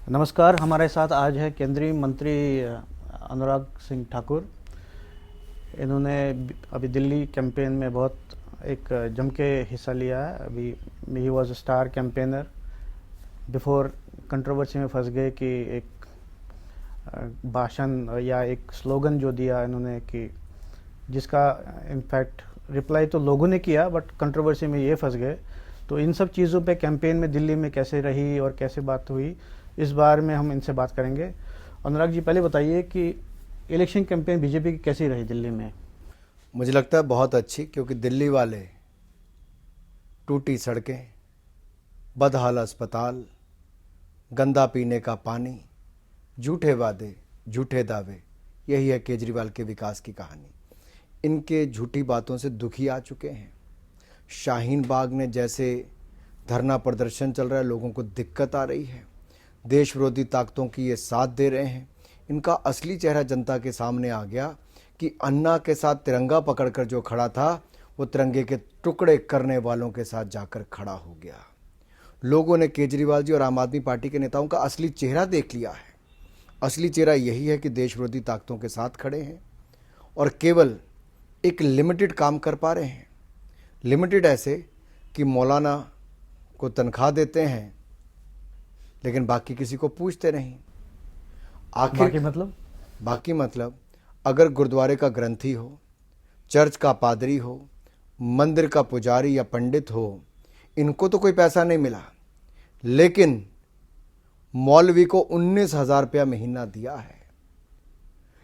नमस्कार। हमारे साथ आज है केंद्रीय मंत्री अनुराग सिंह ठाकुर। इन्होंने अभी दिल्ली कैंपेन में बहुत एक जम के हिस्सा लिया है। अभी he was a star campaigner before controversy में फंस गए कि एक भाषण या एक स्लोगन जो दिया इन्होंने कि जिसका इनफैक्ट रिप्लाई तो लोगों ने किया बट कंट्रोवर्सी में ये फंस गए। तो इन सब चीज़ों पे कैंपेन में दिल्ली में कैसे रही और कैसे बात हुई, इस बारे में हम इनसे बात करेंगे। अनुराग जी, पहले बताइए कि इलेक्शन कैंपेन बीजेपी की कैसी रही दिल्ली में? मुझे लगता है बहुत अच्छी, क्योंकि दिल्ली वाले टूटी सड़कें, बदहाल अस्पताल, गंदा पीने का पानी, झूठे वादे, झूठे दावे, यही है केजरीवाल के विकास की कहानी। इनके झूठी बातों से दुखी आ चुके हैं। शाहीन बाग में जैसे धरना प्रदर्शन चल रहा है, लोगों को दिक्कत आ रही है, देश विरोधी ताकतों की ये साथ दे रहे हैं। इनका असली चेहरा जनता के सामने आ गया कि अन्ना के साथ तिरंगा पकड़कर जो खड़ा था वो तिरंगे के टुकड़े करने वालों के साथ जाकर खड़ा हो गया। लोगों ने केजरीवाल जी और आम आदमी पार्टी के नेताओं का असली चेहरा देख लिया है। असली चेहरा यही है कि देश विरोधी ताकतों के साथ खड़े हैं और केवल एक लिमिटेड काम कर पा रहे हैं। लिमिटेड ऐसे कि मौलाना को तनख्वाह देते हैं लेकिन बाकी किसी को पूछते नहीं। बाकी मतलब अगर गुरुद्वारे का ग्रंथी हो, चर्च का पादरी हो, मंदिर का पुजारी या पंडित हो, इनको तो कोई पैसा नहीं मिला, लेकिन मौलवी को 19,000 रुपया महीना दिया है।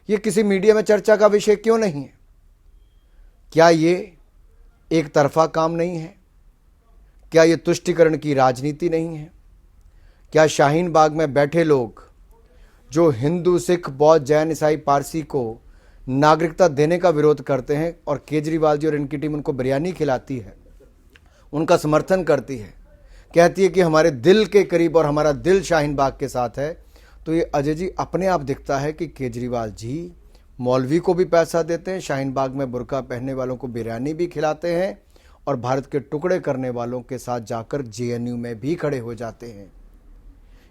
ये किसी मीडिया में चर्चा का विषय क्यों नहीं है? क्या ये एक तरफा काम नहीं है? क्या ये तुष्टीकरण की राजनीति नहीं है? क्या शाहीन बाग में बैठे लोग जो हिंदू, सिख, बौद्ध, जैन, ईसाई, पारसी को नागरिकता देने का विरोध करते हैं और केजरीवाल जी और इनकी टीम उनको बिरयानी खिलाती है, उनका समर्थन करती है, कहती है कि हमारे दिल के करीब और हमारा दिल शाहीन बाग के साथ है, तो ये अजय जी अपने आप दिखता है कि केजरीवाल जी मौलवी को भी पैसा देते हैं, शाहीन बाग में बुर्का पहनने वालों को बिरयानी भी खिलाते हैं और भारत के टुकड़े करने वालों के साथ जाकर जेएनयू में भी खड़े हो जाते हैं।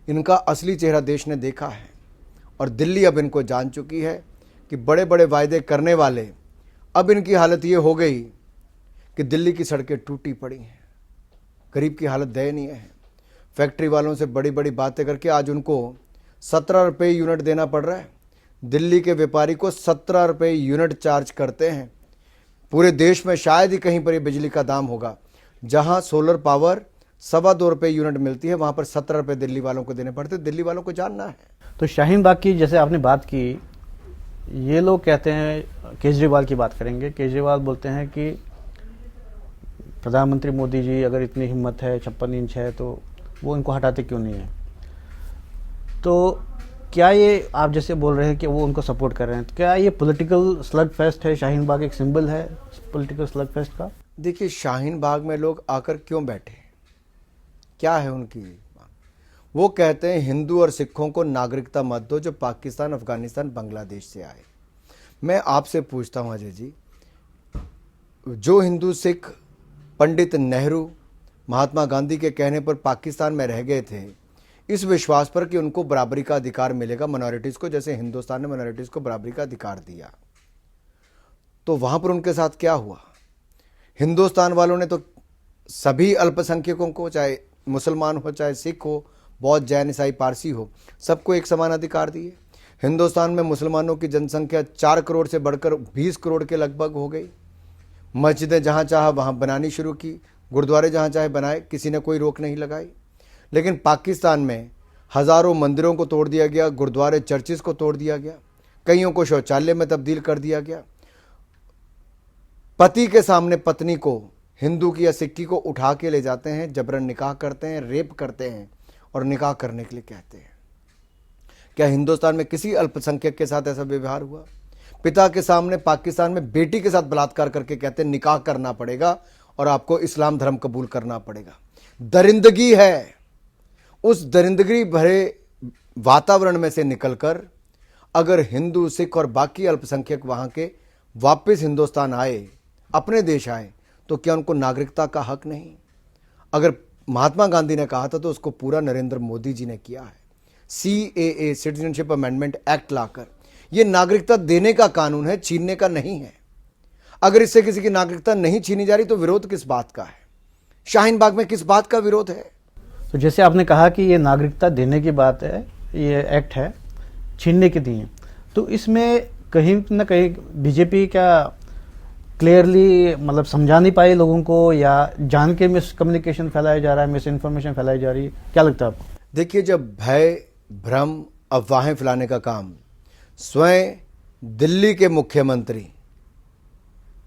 इनका असली चेहरा देश ने देखा है और दिल्ली अब इनको जान चुकी है कि बड़े बड़े वायदे करने वाले अब इनकी हालत ये हो गई कि दिल्ली की सड़कें टूटी पड़ी हैं, गरीब की हालत दयनीय है। फैक्ट्री वालों से बड़ी बड़ी बातें करके आज उनको 17 रुपये यूनिट देना पड़ रहा है। दिल्ली के व्यापारी को 17 रुपये यूनिट चार्ज करते हैं। पूरे देश में शायद ही कहीं पर ये बिजली का दाम होगा जहां सोलर पावर 2.25 रुपये यूनिट मिलती है, वहां पर 17 रुपये दिल्ली वालों को देने पड़ते। दिल्ली वालों को जानना है। तो शाहीन बाग की जैसे आपने बात की, ये लोग कहते हैं, केजरीवाल की बात करेंगे, केजरीवाल बोलते हैं कि प्रधानमंत्री मोदी जी अगर इतनी हिम्मत है, 56 इंच है, तो वो इनको हटाते क्यों नहीं है? तो क्या ये आप जैसे बोल रहे हैं कि वो उनको सपोर्ट कर रहे हैं, तो क्या ये पॉलिटिकल स्लग फेस्ट है? शाहीन बाग एक सिंबल है पॉलिटिकल स्लग फेस्ट का। देखिए, शाहीन बाग में लोग आकर क्यों बैठे, क्या है उनकी? वो कहते हैं हिंदू और सिखों को नागरिकता मत दो जो पाकिस्तान, अफगानिस्तान, बांग्लादेश से आए। मैं आपसे पूछता हूं अजय जी, जो हिंदू सिख पंडित नेहरू, महात्मा गांधी के कहने पर पाकिस्तान में रह गए थे इस विश्वास पर कि उनको बराबरी का अधिकार मिलेगा माइनॉरिटीज को, जैसे हिंदुस्तान ने माइनॉरिटीज को बराबरी का अधिकार दिया, तो वहां पर उनके साथ क्या हुआ? हिंदुस्तान वालों ने तो सभी अल्पसंख्यकों को, चाहे मुसलमान हो, चाहे सिख हो, बौद्ध, जैन, ईसाई, पारसी हो, सबको एक समान अधिकार दिए। हिंदुस्तान में मुसलमानों की जनसंख्या 4 करोड़ से बढ़कर 20 करोड़ के लगभग हो गई। मस्जिदें जहाँ चाहा वहाँ बनानी शुरू की, गुरुद्वारे जहाँ चाहे बनाए, किसी ने कोई रोक नहीं लगाई। लेकिन पाकिस्तान में हज़ारों मंदिरों को तोड़ दिया गया, गुरुद्वारे, चर्चिज़ को तोड़ दिया गया, कईयों को शौचालय में तब्दील कर दिया गया। पति के सामने पत्नी को, हिंदू की या सिख की को उठा के ले जाते हैं, जबरन निकाह करते हैं, रेप करते हैं और निकाह करने के लिए कहते हैं। क्या हिंदुस्तान में किसी अल्पसंख्यक के साथ ऐसा व्यवहार हुआ? पिता के सामने पाकिस्तान में बेटी के साथ बलात्कार करके कहते हैं निकाह करना पड़ेगा और आपको इस्लाम धर्म कबूल करना पड़ेगा। दरिंदगी है। उस दरिंदगी भरे वातावरण में से निकलकर अगर हिंदू, सिख और बाकी अल्पसंख्यक वहां के वापस हिंदुस्तान आए, अपने देश आए, तो क्या उनको नागरिकता का हक नहीं? अगर महात्मा गांधी ने कहा था तो उसको पूरा नरेंद्र मोदी जी ने किया है। CAA सिटीजनशिप अमेंडमेंट एक्ट लाकर। यह नागरिकता देने का कानून है, छीनने का नहीं है। अगर इससे किसी की नागरिकता नहीं छीनी जा रही तो विरोध किस बात का है? शाहीन बाग में किस बात का विरोध है? तो जैसे आपने कहा कि ये नागरिकता देने की बात है, ये एक्ट है, छीनने की नहीं है, तो इसमें कहीं ना कहीं बीजेपी क्या क्लियरली मतलब समझा नहीं पाई लोगों को, या जान के मिसकम्युनिकेशन फैलाया जा रहा है, मिस इन्फॉर्मेशन फैलाई जा रही है? क्या लगता है आपको? देखिए, जब भय, भ्रम, अफवाहें फैलाने का काम स्वयं दिल्ली के मुख्यमंत्री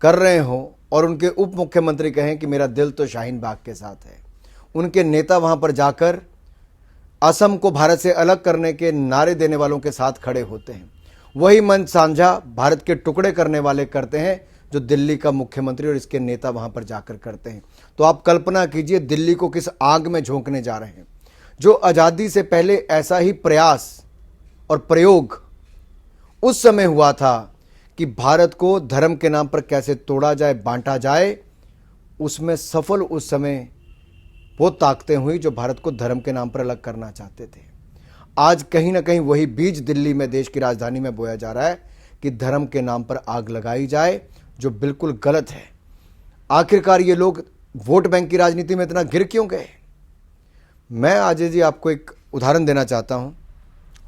कर रहे हो और उनके उप मुख्यमंत्री कहें कि मेरा दिल तो शाहीन बाग के साथ है, उनके नेता वहां पर जाकर असम को भारत से अलग करने के नारे देने वालों के साथ खड़े होते हैं, वही मंच साझा भारत के टुकड़े करने वाले करते हैं जो दिल्ली का मुख्यमंत्री और इसके नेता वहां पर जाकर करते हैं। तो आप कल्पना कीजिए दिल्ली को किस आग में झोंकने जा रहे हैं। जो आजादी से पहले ऐसा ही प्रयास और प्रयोग उस समय हुआ था कि भारत को धर्म के नाम पर कैसे तोड़ा जाए, बांटा जाए, उसमें सफल उस समय वो ताकतें हुई जो भारत को धर्म के नाम पर अलग करना चाहते थे। आज कहीं ना कहीं वही बीज दिल्ली में, देश की राजधानी में बोया जा रहा है कि धर्म के नाम पर आग लगाई जाए, जो बिल्कुल गलत है। आखिरकार ये लोग वोट बैंक की राजनीति में इतना गिर क्यों गए? मैं आज जी आपको एक उदाहरण देना चाहता हूं।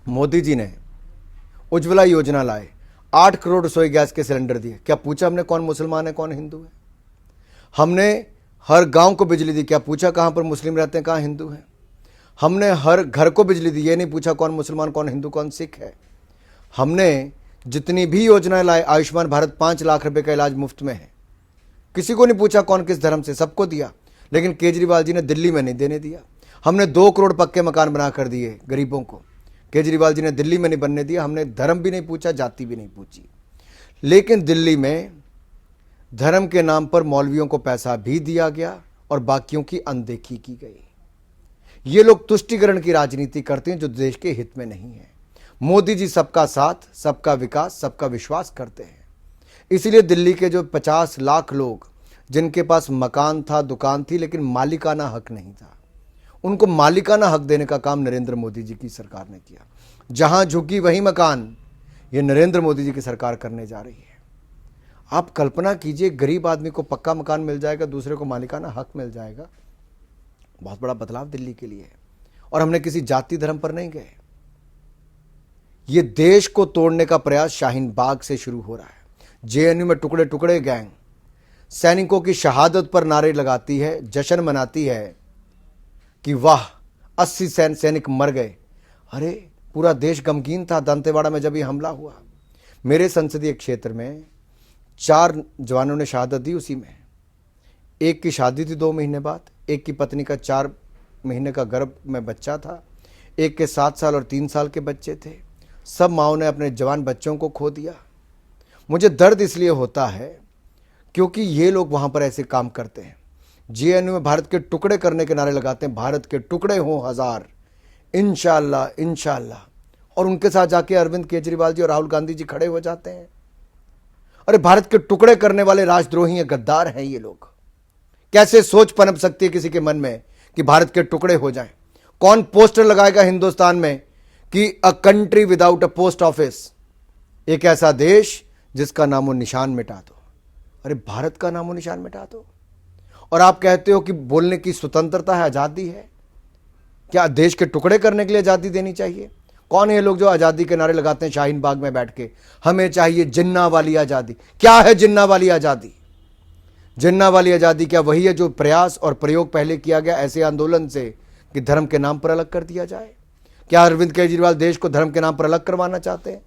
मोदी जी ने उज्ज्वला योजना लाए, 8 करोड़ रसोई गैस के सिलेंडर दिए। क्या पूछा हमने कौन मुसलमान है कौन हिंदू है? हमने हर गांव को बिजली दी, क्या पूछा कहां पर मुस्लिम रहते हैं कहां हिंदू हैं? हमने हर घर को बिजली दी, ये नहीं पूछा कौन मुसलमान कौन हिंदू कौन सिख है। हमने जितनी भी योजनाएं लाए, आयुष्मान भारत 5 लाख रुपए का इलाज मुफ्त में है, किसी को नहीं पूछा कौन किस धर्म से, सबको दिया। लेकिन केजरीवाल जी ने दिल्ली में नहीं देने दिया। हमने 2 करोड़ पक्के मकान बना कर दिए गरीबों को, केजरीवाल जी ने दिल्ली में नहीं बनने दिया। हमने धर्म भी नहीं पूछा, जाति भी नहीं पूछी। लेकिन दिल्ली में धर्म के नाम पर मौलवियों को पैसा भी दिया गया और बाकियों की अनदेखी की गई। ये लोग तुष्टिकरण की राजनीति करते हैं जो देश के हित में नहीं है। मोदी जी सबका साथ, सबका विकास, सबका विश्वास करते हैं। इसीलिए दिल्ली के जो 50 लाख लोग जिनके पास मकान था, दुकान थी, लेकिन मालिकाना हक नहीं था, उनको मालिकाना हक देने का काम नरेंद्र मोदी जी की सरकार ने किया। जहां झुकी वही मकान ये नरेंद्र मोदी जी की सरकार करने जा रही है। आप कल्पना कीजिए, गरीब आदमी को पक्का मकान मिल जाएगा, दूसरे को मालिकाना हक मिल जाएगा। बहुत बड़ा बदलाव दिल्ली के लिए है। और हमने किसी जाति धर्म पर नहीं गए। ये देश को तोड़ने का प्रयास शाहीन बाग से शुरू हो रहा है। JNU में टुकड़े टुकड़े गैंग सैनिकों की शहादत पर नारे लगाती है, जश्न मनाती है कि वाह 80 सैनिक मर गए। अरे पूरा देश गमगीन था दंतेवाड़ा में जब ये हमला हुआ। मेरे संसदीय क्षेत्र में 4 जवानों ने शहादत दी उसी में। एक की शादी थी 2 महीने बाद, एक की पत्नी का 4 महीने का गर्भ में बच्चा था, एक के 7 साल और 3 साल के बच्चे थे। सब माँओं ने अपने जवान बच्चों को खो दिया। मुझे दर्द इसलिए होता है क्योंकि ये लोग वहाँ पर ऐसे काम करते हैं। JNU में भारत के टुकड़े करने के नारे लगाते हैं, भारत के टुकड़े हों 1000, इंशाअल्लाह इंशाअल्लाह। और उनके साथ जाके अरविंद केजरीवाल जी और राहुल गांधी जी खड़े हो जाते हैं। अरे भारत के टुकड़े करने वाले राजद्रोही हैं, गद्दार हैं ये लोग। कैसे सोच पनप सकती है किसी के मन में कि भारत के टुकड़े हो जाएं? कौन पोस्टर लगाएगा हिंदुस्तान में कि a country without a post office, एक ऐसा देश जिसका नामो निशान मिटा दो। अरे भारत का नामो निशान मिटा दो और आप कहते हो कि बोलने की स्वतंत्रता है, आजादी है। क्या देश के टुकड़े करने के लिए आजादी देनी चाहिए? कौन है ये लोग जो आजादी के नारे लगाते हैं शाहीन बाग में बैठ के? हमें चाहिए जिन्ना वाली आजादी। क्या है जिन्ना वाली आजादी? जिन्ना वाली आजादी क्या वही है जो प्रयास और प्रयोग पहले किया गया ऐसे आंदोलन से कि धर्म के नाम पर अलग कर दिया जाए? क्या अरविंद केजरीवाल देश को धर्म के नाम पर अलग करवाना चाहते हैं?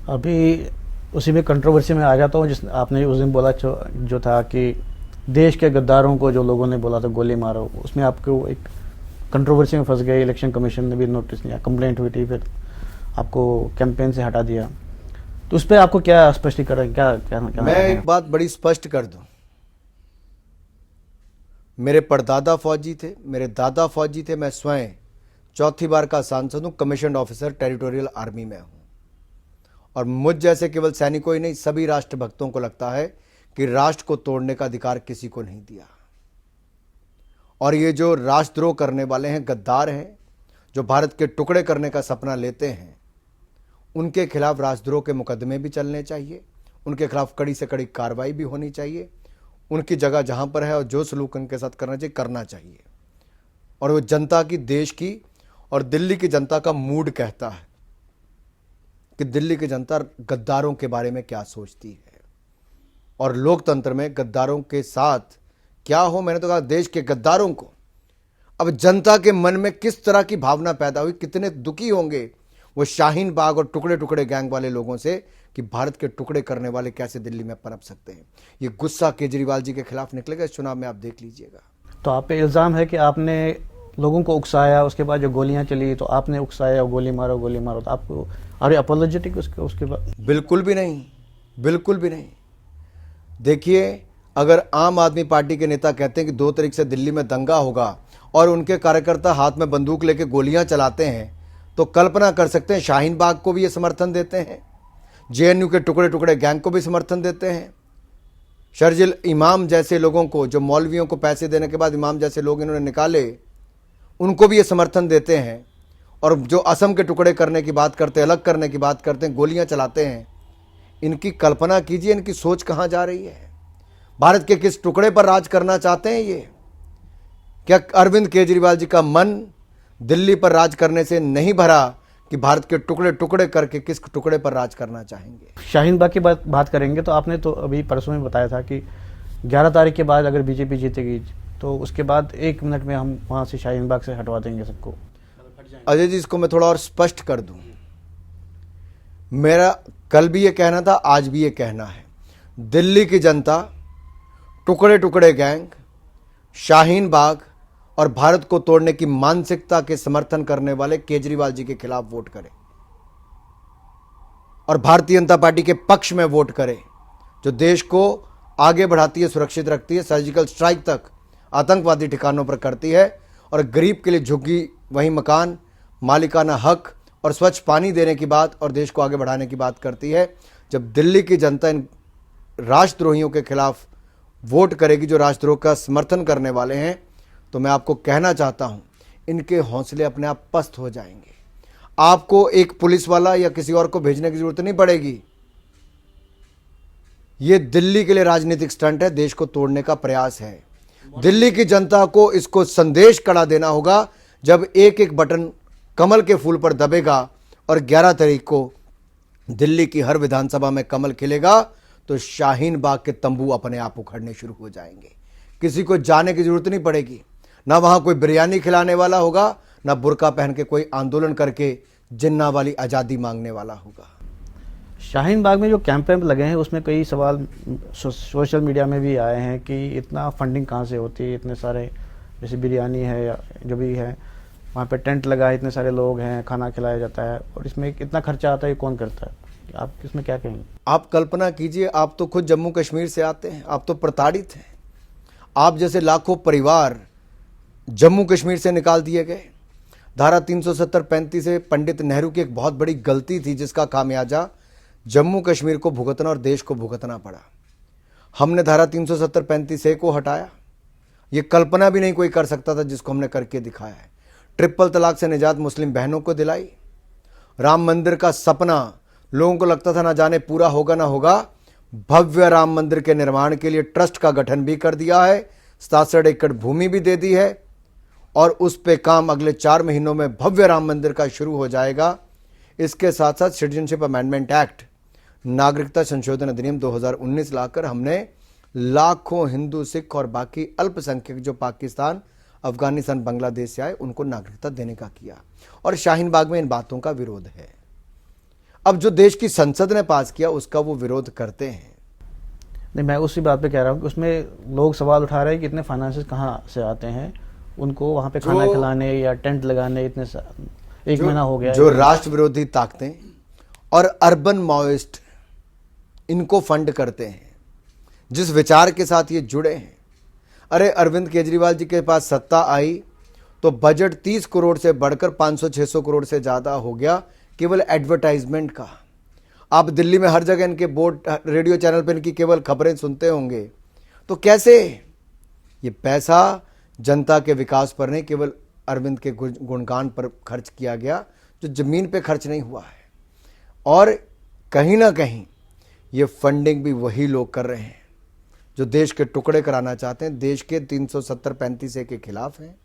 अभी उसी में कंट्रोवर्सी में आ जाता हूँ। जिस आपने उस दिन बोला जो था कि देश के गद्दारों को जो लोगों ने बोला था गोली मारो, उसमें आपको एक कंट्रोवर्सी में फंस गए। इलेक्शन कमीशन ने भी नोटिस लिया, कंप्लेंट हुई थी, फिर आपको कैंपेन से हटा दिया। तो उस पर आपको क्या स्पष्टीकरण, क्या मैं एक बात बड़ी स्पष्ट कर दूं। मेरे परदादा फौजी थे, मेरे दादा फौजी थे, मैं स्वयं 4थी बार का सांसद हूं, कमीशन्ड ऑफिसर टेरिटोरियल आर्मी में हूं। और मुझ जैसे केवल सैनिकों ही नहीं, सभी राष्ट्रभक्तों को लगता है कि राष्ट्र को तोड़ने का अधिकार किसी को नहीं दिया। और ये जो राष्ट्रद्रोह करने वाले हैं, गद्दार हैं, जो भारत के टुकड़े करने का सपना लेते हैं, उनके खिलाफ राजद्रोह के मुकदमे भी चलने चाहिए, उनके खिलाफ कड़ी से कड़ी कार्रवाई भी होनी चाहिए। उनकी जगह जहां पर है और जो सलूक उनके साथ करना चाहिए। और वो जनता की, देश की और दिल्ली की जनता का मूड कहता है कि दिल्ली की जनता गद्दारों के बारे में क्या सोचती है और लोकतंत्र में गद्दारों के साथ क्या हो। मैंने तो कहा देश के गद्दारों को अब जनता के मन में किस तरह की भावना पैदा हुई, कितने दुखी होंगे वो शाहीन बाग और टुकड़े टुकड़े गैंग वाले लोगों से कि भारत के टुकड़े करने वाले कैसे दिल्ली में पनप सकते हैं। ये गुस्सा केजरीवाल जी के खिलाफ निकलेगा इस चुनाव में, आप देख लीजिएगा। तो आप पे इल्ज़ाम है कि आपने लोगों को उकसाया, उसके बाद जो गोलियां चली तो आपने उकसाया, गोली मारो, तो आपको अरे अपोलोजेटिक उसके बाद? बिल्कुल भी नहीं, बिल्कुल भी नहीं। देखिए, अगर आम आदमी पार्टी के नेता कहते हैं कि 2 तारीख से दिल्ली में दंगा होगा और उनके कार्यकर्ता हाथ में बंदूक लेके गोलियां चलाते हैं, तो कल्पना कर सकते हैं शाहीन बाग को भी ये समर्थन देते हैं, जेएनयू के टुकड़े टुकड़े गैंग को भी समर्थन देते हैं, शर्जिल इमाम जैसे लोगों को, जो मौलवियों को पैसे देने के बाद इमाम जैसे लोग इन्होंने निकाले, उनको भी ये समर्थन देते हैं। और जो असम के टुकड़े करने की बात करते हैं, अलग करने की बात करते हैं, गोलियां चलाते हैं, इनकी कल्पना कीजिए, इनकी सोच कहाँ जा रही है। भारत के किस टुकड़े पर राज करना चाहते हैं ये? क्या अरविंद केजरीवाल जी का मन दिल्ली पर राज करने से नहीं भरा कि भारत के टुकड़े टुकड़े करके किस टुकड़े पर राज करना चाहेंगे? शाहीन बाग की बात करेंगे तो आपने तो अभी परसों में बताया था कि 11 तारीख के बाद अगर बीजेपी जीतेगी तो उसके बाद 1 मिनट में हम वहाँ से शाहीन बाग से हटवा देंगे सबको। अजय जी, इसको मैं थोड़ा और स्पष्ट कर दूं। मेरा कल भी ये कहना था, आज भी ये कहना है, दिल्ली की जनता टुकड़े टुकड़े गैंग, शाहीन बाग और भारत को तोड़ने की मानसिकता के समर्थन करने वाले केजरीवाल जी के खिलाफ वोट करे और भारतीय जनता पार्टी के पक्ष में वोट करे, जो देश को आगे बढ़ाती है, सुरक्षित रखती है, सर्जिकल स्ट्राइक तक आतंकवादी ठिकानों पर करती है और गरीब के लिए झुग्गी, वही मकान, मालिकाना हक और स्वच्छ पानी देने की बात और देश को आगे बढ़ाने की बात करती है। जब दिल्ली की जनता इन राष्ट्रद्रोहियों के खिलाफ वोट करेगी, जो राष्ट्रद्रोह का समर्थन करने वाले हैं, तो मैं आपको कहना चाहता हूं, इनके हौसले अपने आप पस्त हो जाएंगे। आपको एक पुलिस वाला या किसी और को भेजने की जरूरत नहीं पड़ेगी। यह दिल्ली के लिए राजनीतिक स्टंट है, देश को तोड़ने का प्रयास है। दिल्ली की जनता को इसको संदेश कड़ा देना होगा जब एक एक बटन कमल के फूल पर दबेगा और 11 तारीख को दिल्ली की हर विधानसभा में कमल खिलेगा, तो शाहीन बाग के तंबू अपने आप उखड़ने शुरू हो जाएंगे। किसी को जाने की जरूरत नहीं पड़ेगी, ना वहां कोई बिरयानी खिलाने वाला होगा, ना बुर्का पहन के कोई आंदोलन करके जिन्ना वाली आज़ादी मांगने वाला होगा। शाहीन बाग में जो कैंपेन लगे हैं उसमें कई सवाल सोशल मीडिया में भी आए हैं कि इतना फंडिंग कहाँ से होती है, इतने सारे जैसे बिरयानी है या जो भी है, वहाँ पे टेंट लगा है, इतने सारे लोग हैं, खाना खिलाया जाता है और इसमें इतना खर्चा आता है, कौन करता है? आप इसमें क्या कहेंगे? आप कल्पना कीजिए, आप तो खुद जम्मू कश्मीर से आते हैं, आप तो प्रताड़ित हैं। आप जैसे लाखों परिवार जम्मू कश्मीर से निकाल दिए गए। धारा 370-35 से पंडित नेहरू की एक बहुत बड़ी गलती थी, जिसका खामियाजा जम्मू कश्मीर को भुगतना और देश को भुगतना पड़ा। हमने धारा 370-35 को हटाया। ये कल्पना भी नहीं कोई कर सकता था, जिसको हमने करके दिखाया है। ट्रिपल तलाक से निजात मुस्लिम बहनों को दिलाई। राम मंदिर का सपना लोगों को लगता था ना जाने पूरा होगा ना होगा। भव्य राम मंदिर के निर्माण के लिए ट्रस्ट का गठन भी कर दिया है, 67 एकड़ भूमि भी दे दी है और उस पे काम अगले 4 महीनों में भव्य राम मंदिर का शुरू हो जाएगा। इसके साथ साथ सिटीजनशिप अमेंडमेंट एक्ट, नागरिकता संशोधन अधिनियम 2019 लाकर हमने लाखों हिंदू, सिख और बाकी अल्पसंख्यक जो पाकिस्तान, अफगानिस्तान, बांग्लादेश से आए, उनको नागरिकता देने का किया। और शाहीन बाग में इन बातों का विरोध है। अब जो देश की संसद ने पास किया उसका वो विरोध करते हैं। नहीं, मैं उसी बात पे कह रहा हूँ कि उसमें लोग सवाल उठा रहे हैं कि इतने फाइनेंसेस कहाँ से आते हैं उनको वहाँ पे खाना खिलाने या टेंट लगाने, इतने एक महीना हो गया। जो राष्ट्र विरोधी ताकतें और अर्बन माओइस्ट इनको फंड करते हैं, जिस विचार के साथ ये जुड़े हैं। अरे अरविंद केजरीवाल जी के पास सत्ता आई तो बजट 30 करोड़ से बढ़कर 500-600 करोड़ से ज़्यादा हो गया केवल एडवर्टाइजमेंट का। आप दिल्ली में हर जगह इनके बोर्ड, रेडियो चैनल पर इनकी केवल खबरें सुनते होंगे। तो कैसे ये पैसा जनता के विकास पर नहीं, केवल अरविंद के गुणगान पर खर्च किया गया जो ज़मीन पे खर्च नहीं हुआ है। और कहीं ना कहीं ये फंडिंग भी वही लोग कर रहे हैं जो देश के टुकड़े कराना चाहते हैं, देश के 370-35 के खिलाफ हैं,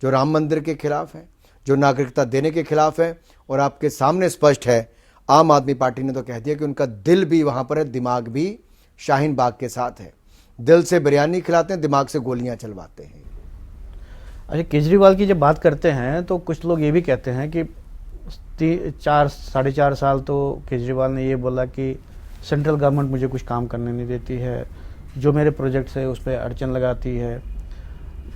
जो राम मंदिर के खिलाफ हैं, जो नागरिकता देने के खिलाफ है। और आपके सामने स्पष्ट है, आम आदमी पार्टी ने तो कह दिया कि उनका दिल भी वहां पर है, दिमाग भी शाहीन बाग के साथ है। दिल से बिरयानी खिलाते हैं, दिमाग से गोलियां चलवाते हैं। अच्छा, केजरीवाल की जब बात करते हैं तो कुछ लोग ये भी कहते हैं कि 4-4.5 साल तो केजरीवाल ने ये बोला कि सेंट्रल गवर्नमेंट मुझे कुछ काम करने नहीं देती है, जो मेरे प्रोजेक्ट्स है उस पर अड़चन लगाती है।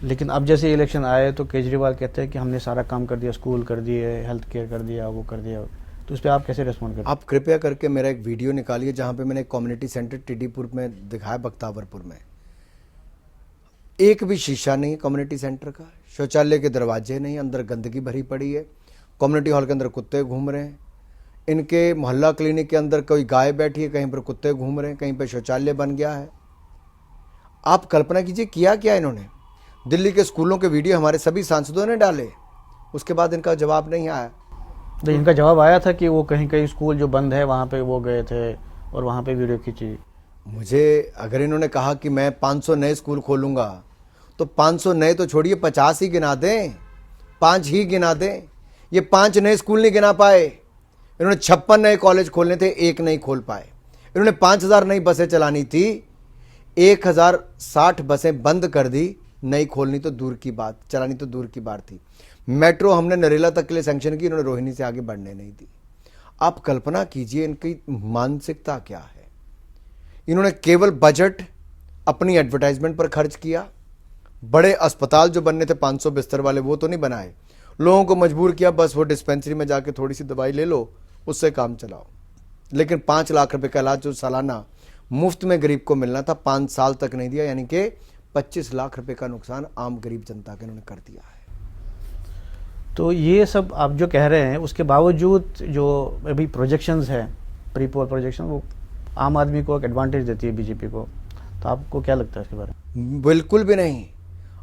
लेकिन अब जैसे इलेक्शन आए तो केजरीवाल कहते हैं कि हमने सारा काम कर दिया, स्कूल कर दिए, हेल्थ केयर कर दिया, वो कर दिया। तो उस पर आप कैसे रिस्पॉन्ड करते हैं? आप कृपया करके मेरा एक वीडियो निकालिए जहां पे मैंने एक कम्युनिटी सेंटर टिड्डीपुर में दिखाया, बख्तावरपुर में एक भी शीशा नहीं है कम्युनिटी सेंटर का, शौचालय के दरवाजे नहीं, अंदर गंदगी भरी पड़ी है, कम्युनिटी हॉल के अंदर कुत्ते घूम रहे हैं, इनके मोहल्ला क्लिनिक के अंदर कोई गाय बैठी है, कहीं पर कुत्ते घूम रहे हैं, कहीं पर शौचालय बन गया है। आप कल्पना कीजिए किया क्या इन्होंने। दिल्ली के स्कूलों के वीडियो हमारे सभी सांसदों ने डाले, उसके बाद इनका जवाब नहीं आया। तो इनका जवाब आया था कि वो कहीं कहीं स्कूल जो बंद है वहाँ पे वो गए थे और वहाँ पे वीडियो खींची। मुझे अगर इन्होंने कहा कि मैं 500 नए स्कूल खोलूंगा तो 500 नए तो छोड़िए, 50 ही गिना दें, 5 ही गिना दें। ये 5 नए स्कूल नहीं गिना पाए। इन्होंने 56 नए कॉलेज खोलने थे, एक नहीं खोल पाए। इन्होंने 5000 नई बसें चलानी थी, 1060 बसें बंद कर दी, नई खोलनी तो दूर की बात, चलानी तो दूर की बात थी। मेट्रो हमने नरेला तक के लिए सैंक्शन की, इन्होंने रोहिणी से आगे बढ़ने नहीं दी। आप कल्पना कीजिए इनकी मानसिकता क्या है। इन्होंने केवल बजट अपनी एडवर्टाइजमेंट पर खर्च किया। बड़े अस्पताल जो बनने थे 500 बिस्तर वाले, वो तो नहीं बनाए। लोगों को मजबूर किया, बस वो डिस्पेंसरी में जाके थोड़ी सी दवाई ले लो, उससे काम चलाओ। लेकिन 5 लाख रुपए का इलाज जो सालाना मुफ्त में गरीब को मिलना था, 5 साल तक नहीं दिया, यानी कि 25 लाख रुपए का नुकसान आम गरीब जनता के इन्होंने कर दिया है। तो ये सब आप जो कह रहे हैं उसके बावजूद जो अभी प्रोजेक्शंस है, प्री पोल प्रोजेक्शन, वो आम आदमी को एक एडवांटेज देती है बीजेपी को। तो आपको क्या लगता है इसके बारे में? बिल्कुल भी नहीं।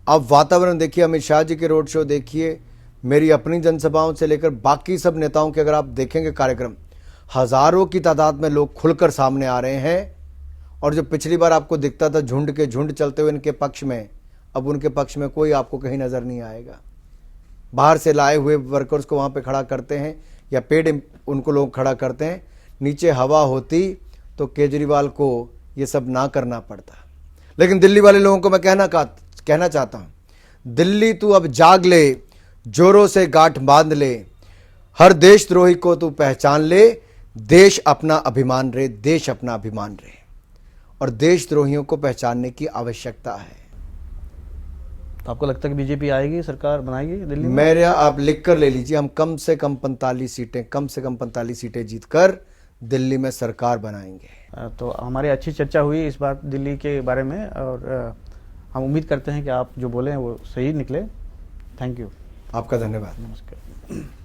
आप वातावरण देखिए, अमित शाह जी के रोड शो देखिए, मेरी अपनी जनसभाओं से लेकर बाकी सब नेताओं के अगर आप देखेंगे कार्यक्रम, हजारों की तादाद में लोग खुलकर सामने आ रहे हैं। और जो पिछली बार आपको दिखता था झुंड के झुंड चलते हुए इनके पक्ष में, अब उनके पक्ष में कोई आपको कहीं नजर नहीं आएगा। बाहर से लाए हुए वर्कर्स को वहां पे खड़ा करते हैं या पेड उनको लोग खड़ा करते हैं। नीचे हवा होती तो केजरीवाल को ये सब ना करना पड़ता। लेकिन दिल्ली वाले लोगों को मैं कहना चाहता हूं, दिल्ली तू अब जाग ले, जोरों से गांठ बांध ले, हर देशद्रोही को तू पहचान ले, देश अपना अभिमान रे, देश अपना अभिमान रे। और देशद्रोहियों को पहचानने की आवश्यकता है। तो आपको लगता है कि बीजेपी आएगी, सरकार बनाएगी दिल्ली में? मेरे आप लिख कर ले लीजिए, हम कम से कम 45 सीटें जीतकर दिल्ली में सरकार बनाएंगे। तो हमारी अच्छी चर्चा हुई इस बार दिल्ली के बारे में, और हम उम्मीद करते हैं कि आप जो बोले हैं वो सही निकले। Thank you. आपका धन्यवाद। नमस्कार।